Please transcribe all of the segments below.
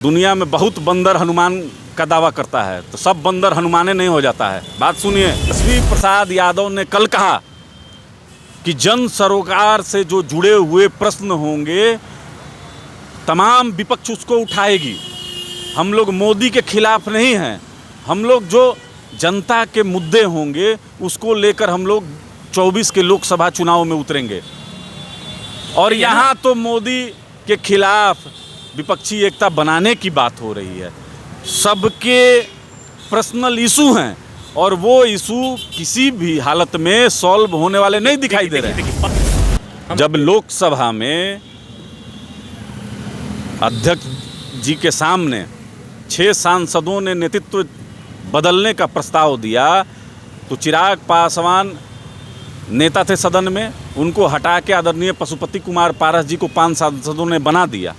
दुनिया में बहुत बंदर हनुमान का दावा करता है, तो सब बंदर हनुमाने नहीं हो जाता है। बात सुनिए, तेजस्वी प्रसाद यादव ने कल कहा कि जन सरोकार से जो जुड़े हुए प्रश्न होंगे तमाम विपक्ष उसको उठाएगी। हम लोग मोदी के खिलाफ नहीं हैं, हम लोग जो जनता के मुद्दे होंगे उसको लेकर हम लोग 24 के लोकसभा चुनाव में उतरेंगे। और यहाँ तो मोदी के खिलाफ विपक्षी एकता बनाने की बात हो रही है। सबके पर्सनल इशू हैं और वो इशू किसी भी हालत में सॉल्व होने वाले नहीं दिखाई दे रहे हैं। जब लोकसभा में अध्यक्ष जी के सामने 6 सांसदों ने नेतृत्व बदलने का प्रस्ताव दिया तो चिराग पासवान नेता थे सदन में, उनको हटा के आदरणीय पशुपति कुमार पारस जी को 5 सांसदों ने बना दिया।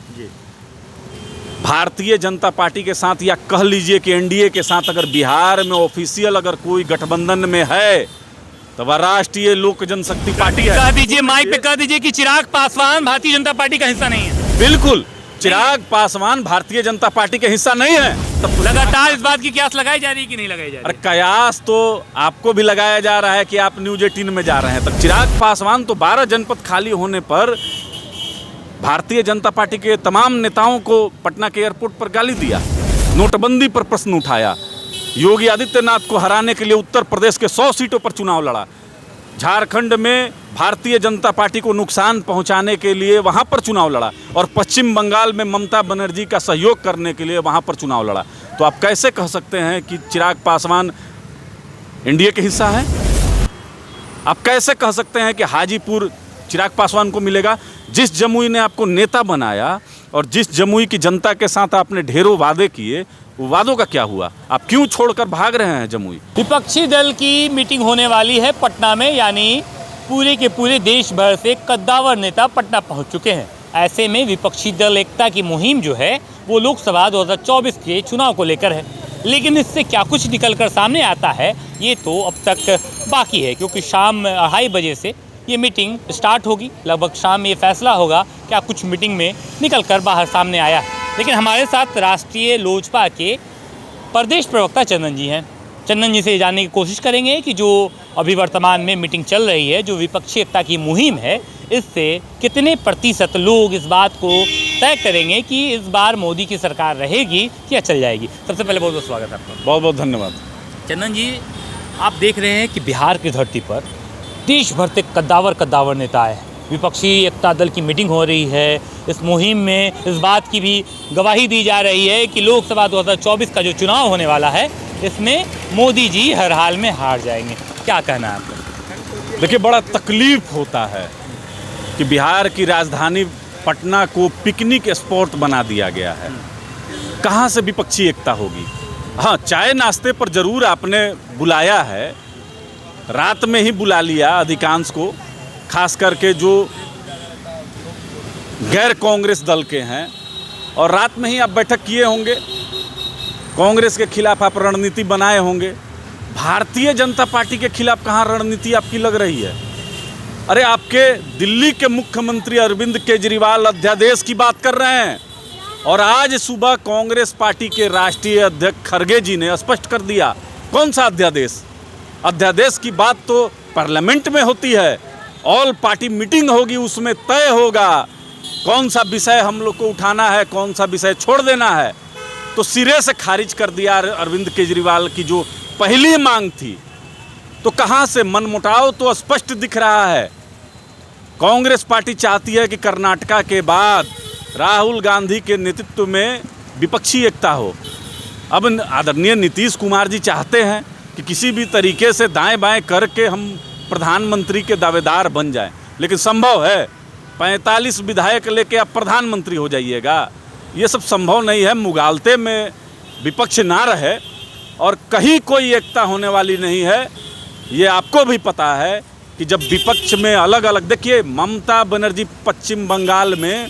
भारतीय जनता पार्टी के साथ या कह लीजिए कि एनडीए के साथ अगर बिहार में ऑफिशियल अगर कोई गठबंधन में है तो वह राष्ट्रीय लोक जनशक्ति पार्टी है। कह दीजिए, माइक पे कह दीजिए कि चिराग पासवान भारतीय जनता पार्टी का हिस्सा नहीं है। बिल्कुल, चिराग पासवान भारतीय जनता पार्टी के हिस्सा नहीं है। तब लगातार इस बात की कयास लगाई जा रही है कि नहीं लगाई जा रही? अरे कयास तो आपको भी लगाया जा रहा है कि आप न्यूज 18 में जा रहे हैं। तब चिराग पासवान तो 12 जनपद खाली होने पर भारतीय जनता पार्टी के तमाम नेताओं को पटना के एयरपोर्ट पर गाली दिया, नोटबंदी पर प्रश्न उठाया, योगी आदित्यनाथ को हराने के लिए उत्तर प्रदेश के 100 सीटों पर चुनाव लड़ा, झारखंड में भारतीय जनता पार्टी को नुकसान पहुंचाने के लिए वहां पर चुनाव लड़ा और पश्चिम बंगाल में ममता बनर्जी का सहयोग करने के लिए वहां पर चुनाव लड़ा। तो आप कैसे कह सकते हैं कि चिराग पासवान एनडीए के हिस्सा है? आप कैसे कह सकते हैं कि हाजीपुर चिराग पासवान को मिलेगा? जिस जमुई ने आपको नेता बनाया और जिस जमुई की जनता के साथ आपने ढेरों वादे किए, वो वादों का क्या हुआ? आप क्यों छोड़कर भाग रहे हैं जमुई? विपक्षी दल की मीटिंग होने वाली है पटना में, यानी पूरे के पूरे देश भर से कद्दावर नेता पटना पहुंच चुके हैं। ऐसे में विपक्षी दल एकता की मुहिम जो है वो लोकसभा 2024 के चुनाव को लेकर है। लेकिन इससे क्या कुछ निकल कर सामने आता है ये तो अब तक बाकी है, क्योंकि शाम 2:30 बजे से ये मीटिंग स्टार्ट होगी। लगभग शाम ये फैसला होगा क्या कुछ मीटिंग में निकल कर बाहर सामने आया है। लेकिन हमारे साथ राष्ट्रीय लोजपा के प्रदेश प्रवक्ता चंदन जी हैं। चंदन जी से जानने की कोशिश करेंगे कि जो अभी वर्तमान में मीटिंग चल रही है, जो विपक्षी एकता की मुहिम है, इससे कितने प्रतिशत लोग इस बात को तय करेंगे कि इस बार मोदी की सरकार रहेगी या चल जाएगी। सबसे पहले बहुत बहुत स्वागत है आपका। बहुत बहुत धन्यवाद। चंदन जी, आप देख रहे हैं कि बिहार की धरती पर देश भर से कद्दावर नेता है। विपक्षी एकता दल की मीटिंग हो रही है। इस मुहिम में इस बात की भी गवाही दी जा रही है कि लोकसभा 2024 का जो चुनाव होने वाला है इसमें मोदी जी हर हाल में हार जाएंगे। क्या कहना है आपका? देखिए, बड़ा तकलीफ होता है कि बिहार की राजधानी पटना को पिकनिक स्पॉट बना दिया गया है। कहाँ से विपक्षी एकता होगी? हाँ, चाय नाश्ते पर जरूर आपने बुलाया है, रात में ही बुला लिया अधिकांश को, खास करके जो गैर कांग्रेस दल के हैं, और रात में ही आप बैठक किए होंगे, कांग्रेस के खिलाफ आप रणनीति बनाए होंगे। भारतीय जनता पार्टी के खिलाफ कहाँ रणनीति आपकी लग रही है? अरे आपके दिल्ली के मुख्यमंत्री अरविंद केजरीवाल अध्यादेश की बात कर रहे हैं और आज सुबह कांग्रेस पार्टी के राष्ट्रीय अध्यक्ष खड़गे जी ने स्पष्ट कर दिया। कौन सा अध्यादेश? अध्यादेश की बात तो पार्लियामेंट में होती है, ऑल पार्टी मीटिंग होगी, उसमें तय होगा कौन सा विषय हम लोग को उठाना है, कौन सा विषय छोड़ देना है। तो सिरे से खारिज कर दिया अरविंद केजरीवाल की जो पहली मांग थी। तो कहाँ से मनमुटाव तो स्पष्ट दिख रहा है। कांग्रेस पार्टी चाहती है कि कर्नाटका के बाद राहुल गांधी के नेतृत्व में विपक्षी एकता हो। अब आदरणीय नीतीश कुमार जी चाहते हैं कि किसी भी तरीके से दाएं बाएं करके हम प्रधानमंत्री के दावेदार बन जाएं, लेकिन संभव है 45 विधायक लेके आप प्रधानमंत्री हो जाइएगा? ये सब संभव नहीं है। मुगालते में विपक्ष ना रहे और कहीं कोई एकता होने वाली नहीं है। ये आपको भी पता है कि जब विपक्ष में अलग अलग, देखिए ममता बनर्जी पश्चिम बंगाल में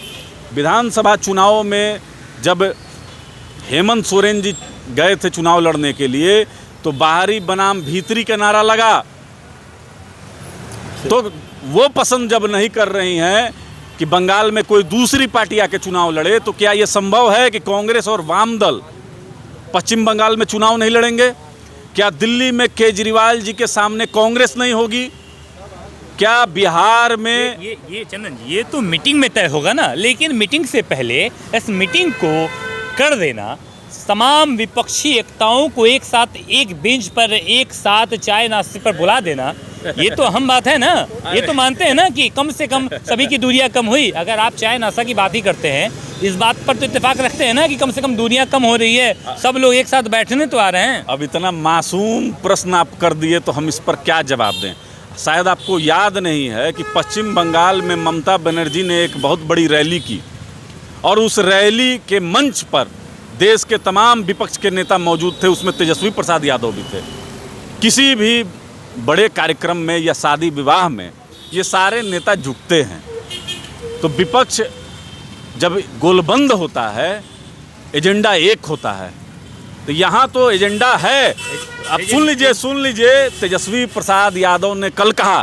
विधानसभा चुनाव में जब हेमंत सोरेन जी गए थे चुनाव लड़ने के लिए तो बाहरी बनाम भीतरी का नारा लगा। तो वो पसंद जब नहीं कर रही हैं कि बंगाल में कोई दूसरी पार्टी आके चुनाव लड़े, तो क्या ये संभव है कि कांग्रेस और वाम दल पश्चिम बंगाल में चुनाव नहीं लड़ेंगे? क्या दिल्ली में केजरीवाल जी के सामने कांग्रेस नहीं होगी? क्या बिहार में ये चंदन जी, ये तो मीटिंग में तय होगा ना, लेकिन मीटिंग से पहले इस मीटिंग को कर देना, तमाम विपक्षी एकताओं को एक साथ एक बेंच पर एक साथ चाय नाश्ते पर बुला देना, ये तो अहम बात है ना। ये तो मानते हैं ना कि कम से कम सभी की दूरियां कम हुई। अगर आप चाय नाश्ता की बात ही करते हैं, इस बात पर तो इत्तेफाक रखते हैं ना कि कम से कम दूरियां कम हो रही है, सब लोग एक साथ बैठने तो आ रहे हैं। अब इतना मासूम प्रश्न आप कर दिए तो हम इस पर क्या जवाब दें। शायद आपको याद नहीं है कि पश्चिम बंगाल में ममता बनर्जी ने एक बहुत बड़ी रैली की और उस रैली के मंच पर देश के तमाम विपक्ष के नेता मौजूद थे, उसमें तेजस्वी प्रसाद यादव भी थे। किसी भी बड़े कार्यक्रम में या शादी विवाह में ये सारे नेता झुकते हैं। तो विपक्ष जब गोलबंद होता है, एजेंडा एक होता है, तो यहाँ तो एजेंडा है। अब सुन लीजिए तेजस्वी प्रसाद यादव ने कल कहा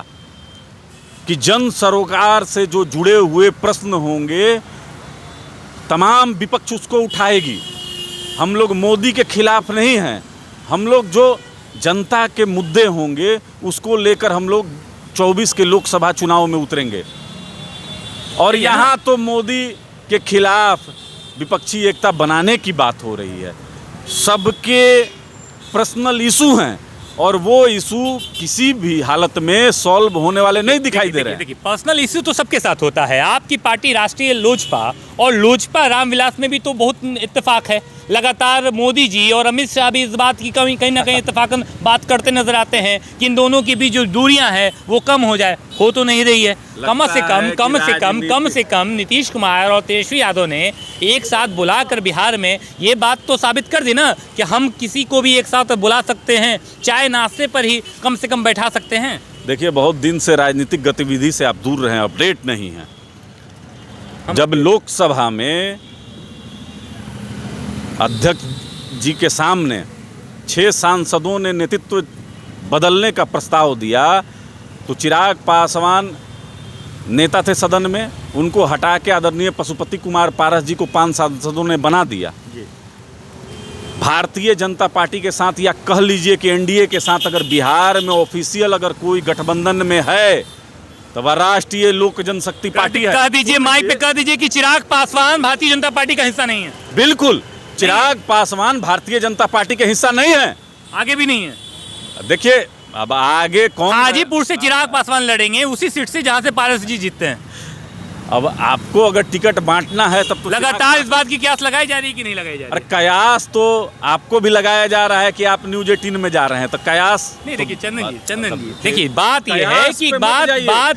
कि जन सरोकार से जो जुड़े हुए प्रश्न होंगे तमाम विपक्ष उसको उठाएगी। हम लोग मोदी के खिलाफ नहीं हैं, हम लोग जो जनता के मुद्दे होंगे उसको लेकर हम लोग 24 के लोकसभा चुनाव में उतरेंगे। और यहाँ तो मोदी के खिलाफ विपक्षी एकता बनाने की बात हो रही है। सबके पर्सनल इशू हैं और वो इशू किसी भी हालत में सॉल्व होने वाले नहीं दिखाई दे रहे हैं। देखिए, पर्सनल इशू तो सबके साथ होता है। आपकी पार्टी राष्ट्रीय लोजपा और लोजपा रामविलास में भी तो बहुत इत्तेफाक है। लगातार मोदी जी और अमित शाह भी इस बात की कहीं ना कहीं इत्तेफाकन बात करते नजर आते हैं कि इन दोनों के बीच जो दूरियां हैं वो कम हो जाए। हो तो नहीं रही है। कम से कम नीतीश कुमार और तेजस्वी यादव ने एक साथ बुलाकर बिहार में ये बात तो साबित कर दी ना कि हम किसी को भी एक साथ बुला सकते हैं, चाय नाश्ते पर ही कम से कम बैठा सकते हैं। देखिए, बहुत दिन से राजनीतिक गतिविधि से आप दूर रहे हैं, अपडेट नहीं हैं। जब लोकसभा में अध्यक्ष जी के सामने 6 सांसदों ने नेतृत्व बदलने का प्रस्ताव दिया तो चिराग पासवान नेता थे सदन में, उनको हटा के आदरणीय पशुपति कुमार पारस जी को 5 सांसदों ने बना दिया। भारतीय जनता पार्टी के साथ या कह लीजिए कि एनडीए के साथ अगर बिहार में ऑफिशियल अगर कोई गठबंधन में है तो वह राष्ट्रीय लोक जनशक्ति पार्टी है। कह दीजिए, माइक पे कह दीजिए कि चिराग पासवान भारतीय जनता पार्टी का हिस्सा नहीं है। बिल्कुल, चिराग पासवान भारतीय जनता पार्टी के हिस्सा नहीं है, आगे भी नहीं है। देखिए, अब आगे कौन, हाजीपुर से चिराग पासवान लड़ेंगे, उसी सीट से जहां से पारस जी जीतते हैं। अब आपको अगर टिकट बांटना है तब तो लगातार इस बात की कयास लगाई जा रही है कि नहीं लगाई जा रही? अरे कयास तो आपको भी लगाया जा रहा है कि आप न्यूज 18 में जा रहे हैं, तो कयास नहीं। देखिए चंदन जी, देखिए बात यह है कि बात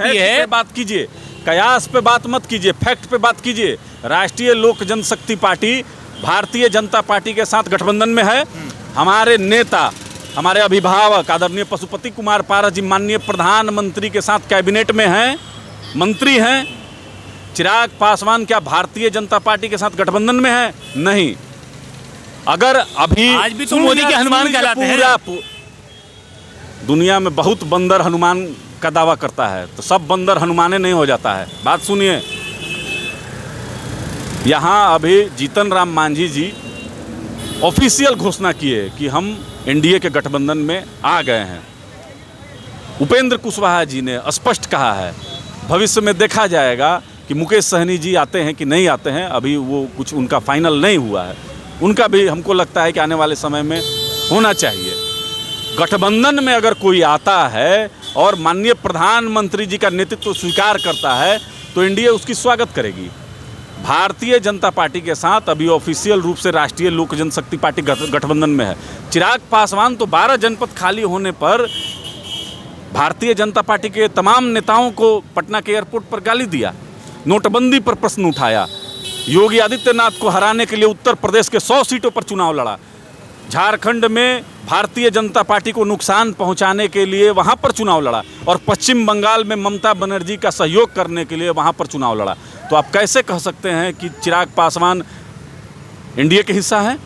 यह है, बात कीजिए, कयास पे बात मत कीजिए, फैक्ट पे बात कीजिए। राष्ट्रीय लोक जनशक्ति पार्टी भारतीय जनता पार्टी के साथ गठबंधन में है। हमारे नेता, हमारे अभिभावक आदरणीय पशुपति कुमार पारस जी माननीय प्रधानमंत्री के साथ कैबिनेट में हैं, मंत्री हैं। चिराग पासवान क्या भारतीय जनता पार्टी के साथ गठबंधन में है? नहीं। अगर अभी आज भी तो मोदी के हनुमान कहलाते हैं। दुनिया में बहुत बंदर हनुमान का दावा करता है, तो सब बंदर हनुमाने नहीं हो जाता है। बात सुनिए, यहाँ अभी जीतन राम मांझी जी ऑफिशियल घोषणा किए कि हम एनडीए के गठबंधन में आ गए हैं। उपेंद्र कुशवाहा जी ने स्पष्ट कहा है, भविष्य में देखा जाएगा कि मुकेश सहनी जी आते हैं कि नहीं आते हैं, अभी वो कुछ उनका फाइनल नहीं हुआ है। उनका भी हमको लगता है कि आने वाले समय में होना चाहिए। गठबंधन में अगर कोई आता है और माननीय प्रधानमंत्री जी का नेतृत्व स्वीकार करता है तो एनडीए उसकी स्वागत करेगी। भारतीय जनता पार्टी के साथ अभी ऑफिशियल रूप से राष्ट्रीय लोक जनशक्ति पार्टी गठबंधन में है। चिराग पासवान तो 12 जनपद खाली होने पर भारतीय जनता पार्टी के तमाम नेताओं को पटना के एयरपोर्ट पर गाली दिया, नोटबंदी पर प्रश्न उठाया, योगी आदित्यनाथ को हराने के लिए उत्तर प्रदेश के 100 सीटों पर चुनाव लड़ा, झारखंड में भारतीय जनता पार्टी को नुकसान पहुंचाने के लिए वहां पर चुनाव लड़ा और पश्चिम बंगाल में ममता बनर्जी का सहयोग करने के लिए वहां पर चुनाव लड़ा। तो आप कैसे कह सकते हैं कि चिराग पासवान एनडीए के हिस्सा हैं?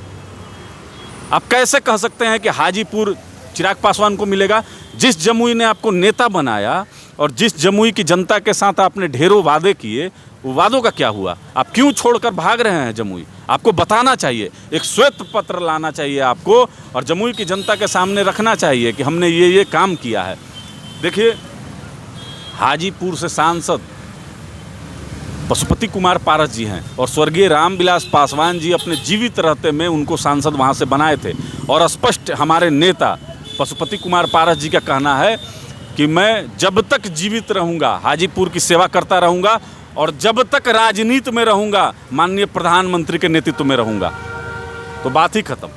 आप कैसे कह सकते हैं कि हाजीपुर चिराग पासवान को मिलेगा? जिस जमुई ने आपको नेता बनाया और जिस जमुई की जनता के साथ आपने ढेरों वादे किए, वो वादों का क्या हुआ? आप क्यों छोड़कर भाग रहे हैं जमुई? आपको बताना चाहिए, एक श्वेत पत्र लाना चाहिए आपको और जमुई की जनता के सामने रखना चाहिए कि हमने ये काम किया है। देखिए, हाजीपुर से सांसद पशुपति कुमार पारस जी हैं और स्वर्गीय रामविलास पासवान जी अपने जीवित रहते में उनको सांसद वहाँ से बनाए थे। और स्पष्ट हमारे नेता पशुपति कुमार पारस जी का कहना है कि मैं जब तक जीवित रहूँगा हाजीपुर की सेवा करता रहूँगा और जब तक राजनीति में रहूँगा माननीय प्रधानमंत्री के नेतृत्व में रहूँगा। तो बात ही खत्म।